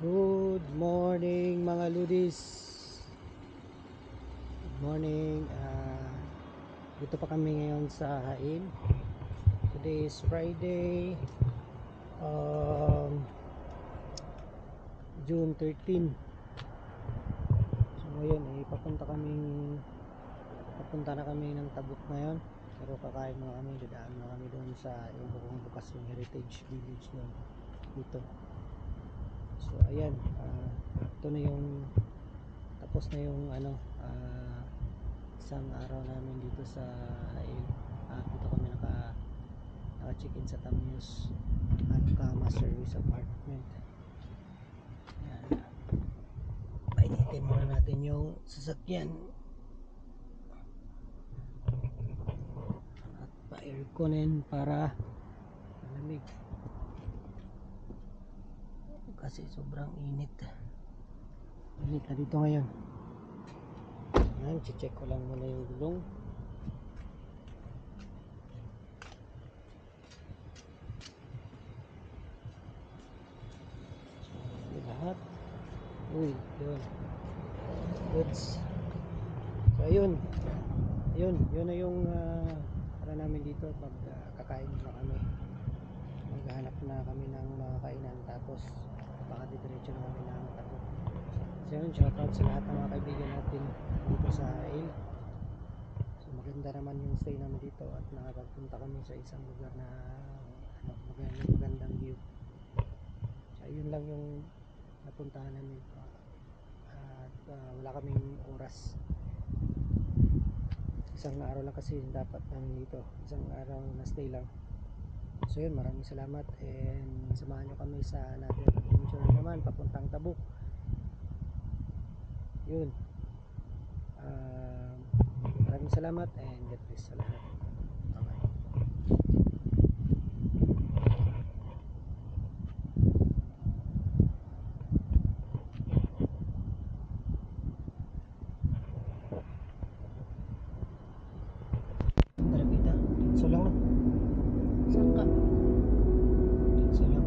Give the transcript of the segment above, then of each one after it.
Good morning mga ludis. Good morning. Dito pa kami ngayon sa Hain. Today is Friday, June 13. So ngayon papunta na kami ng Tabuk ngayon. Pero kakain muna kami, dadaan muna kami doon sa yung bukas yung Heritage Village doon dito. So ayan, ito na yung tapos na yung isang araw namin dito sa Hail. Dito kami naka-check-in sa Tamyos at Kama Service Apartment. Ayan. Painitin muna natin yung sasakyan at pa-airconin para malamig kasi sobrang init na dito ngayon. Ayan, check ko lang muna yung gulong. Lahat yun goods. So ayun na yung para namin dito. Kakain na kami, maghahanap na kami ng mga kainan, tapos baka didiretso na kami ng Tabuk. So yun, shoutout sa lahat ng mga kaibigan natin dito sa Hail. So maganda naman yung stay namin dito at nakapagpunta kami sa isang lugar na magandang view. So yun lang yung napuntahan namin at wala kaming oras. Isang araw lang kasi dapat namin dito, isang araw na stay lang. So yun, maraming salamat and samahan nyo kami sa another adventure naman papuntang Tabuk. Yun, maraming salamat and God bless sa lahat. Bye-bye. Tarapita, so lang na. Saan ka? So lang.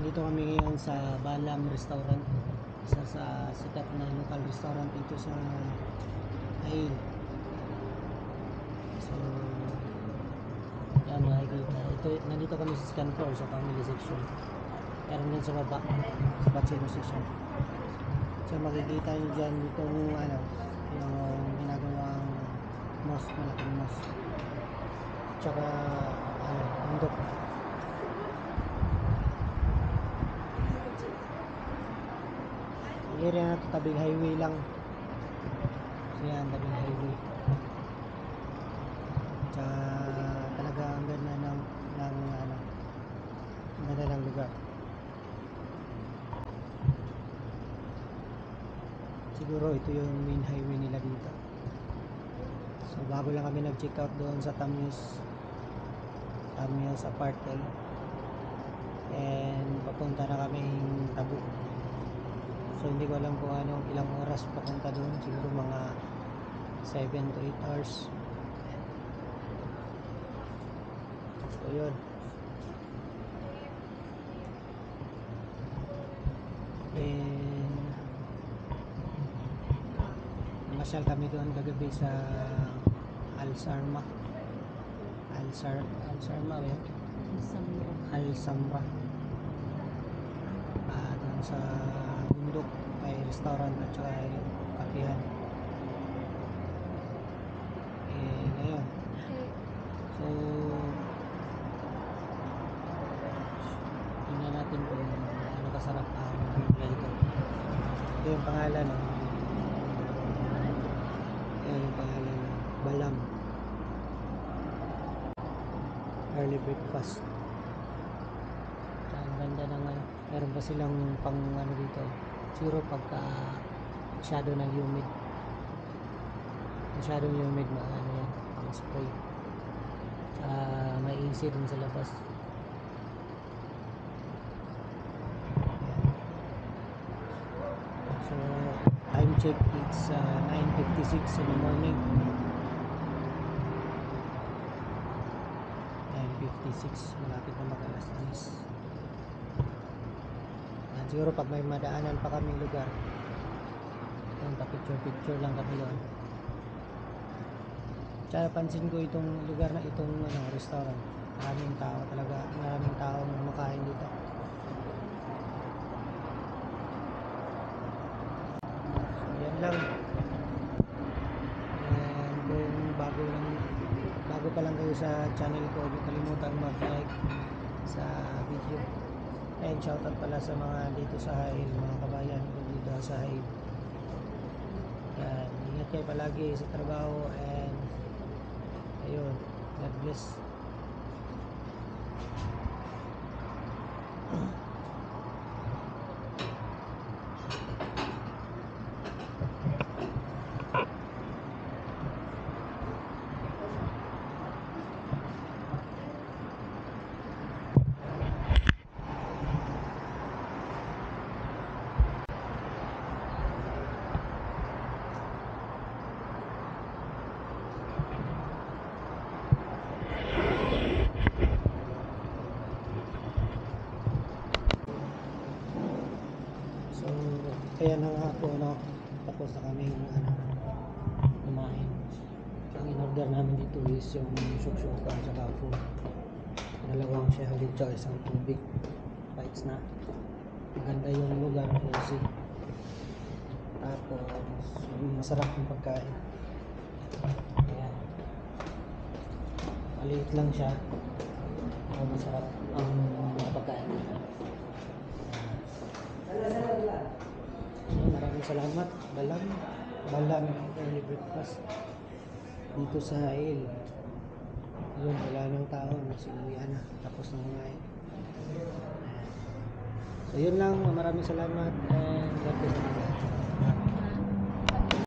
Dito kami ngayon sa Balam Restaurant. Isa sa sikat na local restaurant dito sa Ain. So, yan makikita. Nandito kami sa second floor sa family section. Meron din sa baba, sa bachelor section. So, makikita nyo dyan itong yung ginagawang mosque, malaking mosque. Tsaka, bundok. Ang area na ito, tabing highway lang. So yan, tabing highway. Tsaka talaga ang ganda ng ang ganda ng lugar. Siguro ito yung main highway nila dito. So bago lang kami nag-check out doon sa Tammuz Apartel. And papunta na kaming Tabo. So hindi ko alam kung ilang oras papunta doon. Siguro mga 7 to 8 hours. So yun. And masyal kami doon kagabi sa Al-Sarma ba yun? Al-Samra. Doon sa bundok may restaurant at saka yung kapihan. Ngayon. So, tingnan natin kung ano kasarap ang dito. Ito yung pangalan, no? Ayan yung pangalan, Balam. Early breakfast. Ang ganda ng meron pa silang pang dito. Siguro pagka masyado ng humid. Masyadong humid yan, pang spray. May AC din sa labas. So, time check, it's 9:56 in the morning. 9:56, malapit na mag-alas 10. Siguro pag may madaanan pa kaming lugar, pa-picture lang kami doon. Tsaka pansin ko itong lugar na itong restaurant, maraming tao talaga, maraming tao kumakain dito. So yan lang. And kung bago pa lang kayo sa channel ko, huwag kalimutan mag-like sa video. And shoutout pala sa mga dito sa Hail, mga kabayan ko dito sa Hail. Yan, ingat kayo palagi sa trabaho and ayun, God bless. So, kaya na nga po, tapos na kami kumain. Ang in-order namin dito is yung suksyoka at saka po dalawang shahli at isang tubig. Bites na. Maganda yung lugar kasi tapos masarap yung pagkain. Ayan. Maliit lang siya. Pero masarap ang mga pagkain. Maraming salamat. Balam early breakfast dito sa Hail. Yun, wala nang tao, nagsiuwian na tapos ng kumain. So yun lang, maraming salamat and God bless.